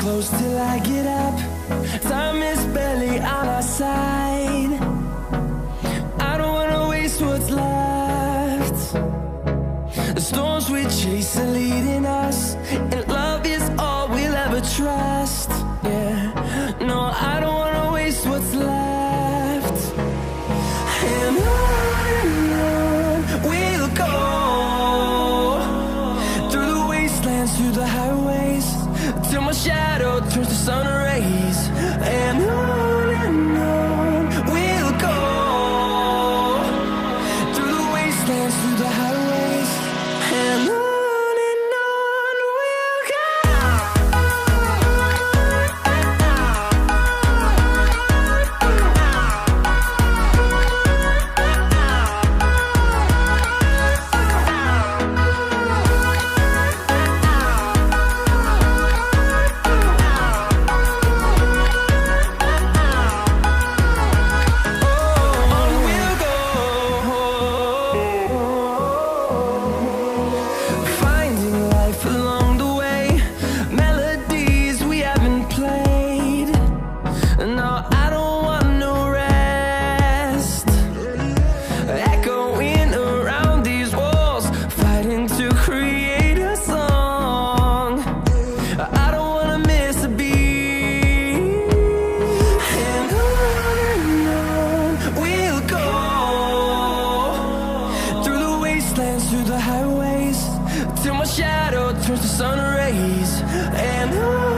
close till I get up. Time is barely on our side. I don't wanna waste what's left. The storms we chase are leading us, and love is all we'll ever trust. Yeah, no, I don't wanna waste what's left. And on we'll go, through the wastelands, through the highways, till my shadow turns to sun rays. And on we'll go, through the wastelands, through the highways, and on we'll go. Through the highways, till my shadow turns to sun rays. And on